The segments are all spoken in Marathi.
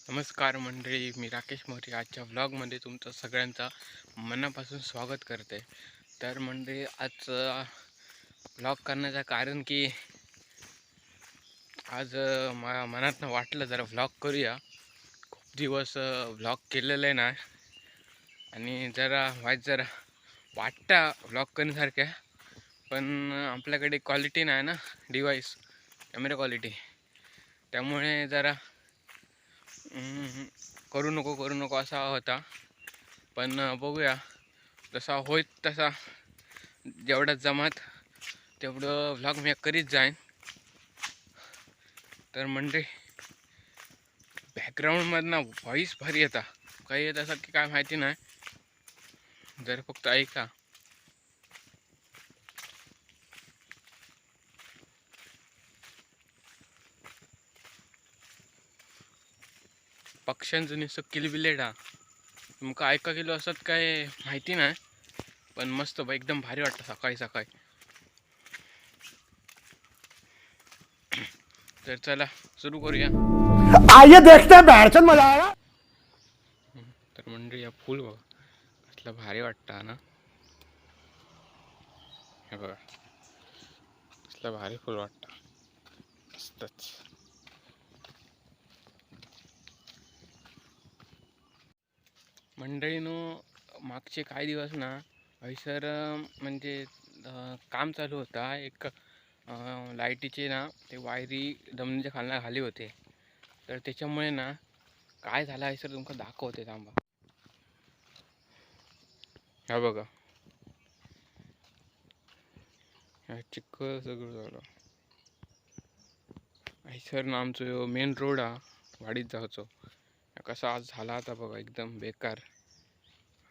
नमस्कार मंडळी, मी राकेश मोरे. आजच्या व्लॉगमध्ये तुमचं सगळ्यांचं मनापासून स्वागत करते. तर मंडळी, आज व्लॉग करण्याचं कारण की आज मनातनं वाटलं जरा व्लॉग करूया. खूप दिवस व्लॉग केलेलं आहे ना, आणि जरा वाटतं व्लॉग करण्यासारख्या, पण आपल्याकडे क्वालिटी नाही ना, डिवाईस कॅमेरा क्वालिटी. त्यामुळे जरा करू नको असा होता. पण बघूया, जसा होईल तसा, जेवढं जमात तेवढं व्लॉग मी करीत जाईन. तर म्हणजे बॅकग्राऊंडमधनं व्हॉईस भारी येता, काही येत असं की काय माहिती नाही, जर फक्त ऐका. पक्ष्यांचं नुसतं किलबिलेट हा तुमका ऐका गेलो असत काय माहिती नाही, पण मस्त एकदम भारी वाटतं सकाळी सकाळी. तर चला सुरू करूया. आइए देखते हैं बैठचंद मजा आएगा. तर म्हणजे या फुल बघा कसलं भारी वाटतं ना. हे बघा कसलं भारी फुल वाटतं, मस्तच. मंडळीनं मागचे काही दिवस ना हैसर म्हणजे काम चालू होता. एक लाईटीचे ना ते वायरी जमिनीच्या खालना खाली होते. तर त्याच्यामुळे ना काय झालं आहे सर, तुमका दाखवते थांबा. हा बघा, ह्या चिखल सगळं झालं आहे सर ना. आमचं मेन रोड हा वाडीत जायचो, कसा आज झाला आता बघा, एकदम बेकार.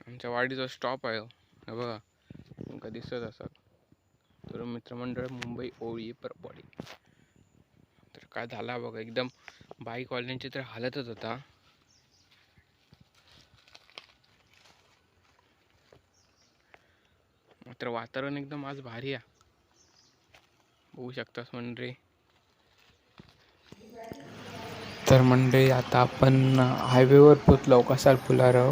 आमच्या वाडीचा स्टॉप आहे हा बघा, तुमका दिसत असत. तर मित्रमंडळ मुंबई ओळी परपवाडी. तर काय झाला बघा, एकदम बाईक वाल्यांची तर हालतच होता. मात्र वातावरण एकदम आज भारी आहे, बघू शकतास मंडळी. तर मंडळी आता आपण हायवेवर पोचलो, कसाल पुलावर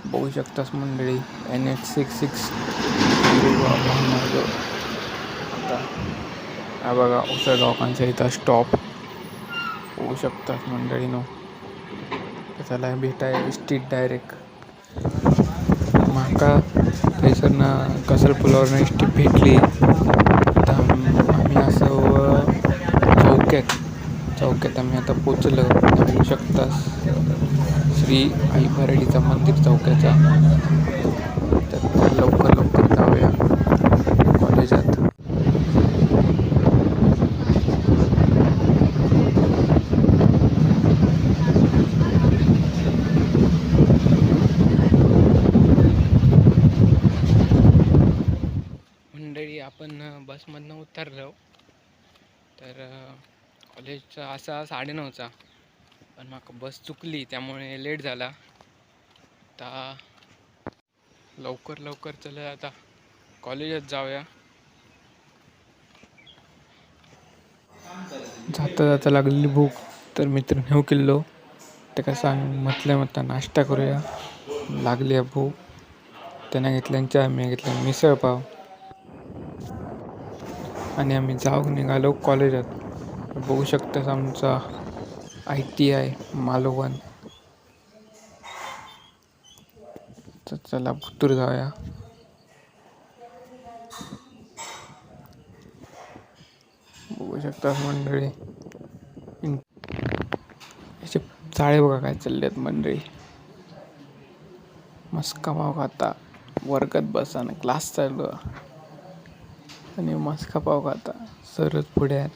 बघू शकतास मंडळी. NH66 आता हा बघा उसळगावकांच्या इथं स्टॉप होऊ शकतात मंडळीनो. त्याला भेटाय स्ट्रीट डायरेक्ट माका थंयसर ना कसाल पुलावर एसटी भेटली. आता आम्ही असं चौक्यात आम्ही आता पोचलो. होऊ शकतास श्री आई भरडीचा मंदिर चौक्याचा. तर लवकर जाऊया कॉलेजात. मंडळी आपण बसमधनं उतरलो. तर कॉलेजचा असा 9:30चा, पण माका बस चुकली त्यामुळे लेट झाला. आता लवकर चला, आता कॉलेजात जाऊया. जाता लागलेली भूक, तर मित्र नेऊ किल्लो ते काय म्हटलं नाश्ता करूया. लागली आहे भूक. त्यानं घेतल्यांच्या आम्ही घेतल्या मिसळ पाव, आणि आम्ही निघालो कॉलेजात. बघू शकतास आमचा ITI मालवण. तर चला भुतूर जाऊया. बघू शकतास मंडळी, याचे जाळे बघा काय चालले आहेत मंडळी. मस्का पाव खाता, वर्गात बसा आणि क्लास चालू आणि मस्का पाव खाता सरच पुढे आहेत.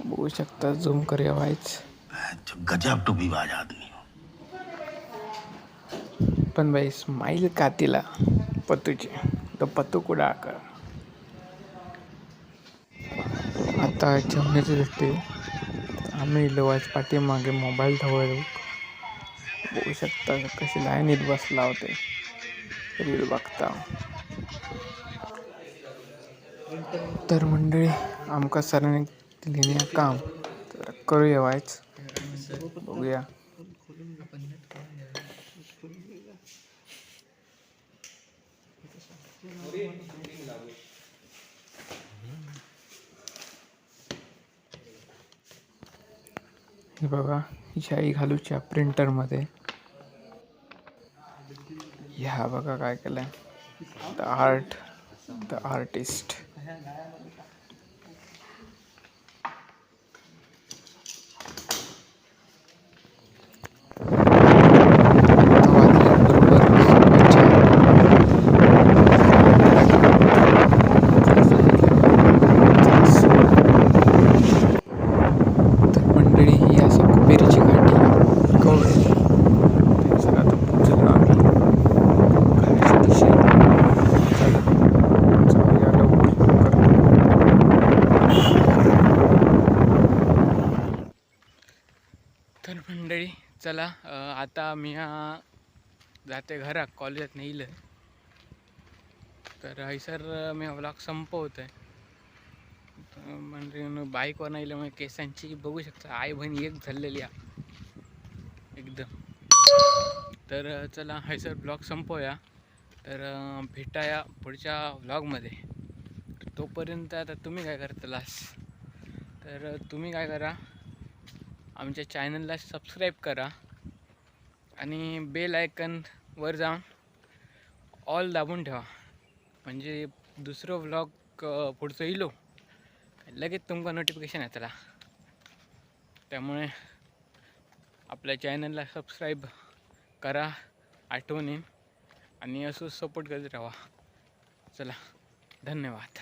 बघू शकता, झूम करूया व्हायच. गजब टुपीबाज आदमी. पण बाई स्माईल का तिला पतूची, तो पतू कुडा कर. आता जेवणाची दृष्टी आम्ही लोवाच पाठीमागे मोबाईल ठेवलो. बघू शकता कशी लाईनीत बसला होते रील बघता. तर मंडळी आमका सरांनी दिलेले काम, तर करूया वायच बघूया. हे बघा शाई घालूच्या प्रिंटरमध्ये. ह्या बघा काय केलंय. The artist. मंडळी ही असं कुबेरीची घाटी कवळे सगळं आता पोचलो आम्ही घराच्या दिशेने. चला जाऊया लवकर. तर मंडळी चला आता मी जाते घरात. कॉलेजात नेलं तर हैसर मी व्लॉग संपवत आहे. म्हणजे बाईकवर नाही केसांची बघू शकता आई बहीण एक झालेली एकदम. तर चला हैसर ब्लॉग संपवूया. तर भेटाया पुढच्या व्लॉगमध्ये. तोपर्यंत आता तुम्ही काय करतालास तर तुम्ही काय करा, आमच्या चॅनलला सबस्क्राईब करा आणि बेल आयकनवर जाऊन ऑल दाबून ठेवा. म्हणजे दुसरं व्लॉग पुढचं येईल लगेच तुमका नोटिफिकेशन येतला. त्यामुळे आपल्या चॅनलला सबस्क्राईब करा आठवणीन आणि असं सपोर्ट करत राहा. चला धन्यवाद.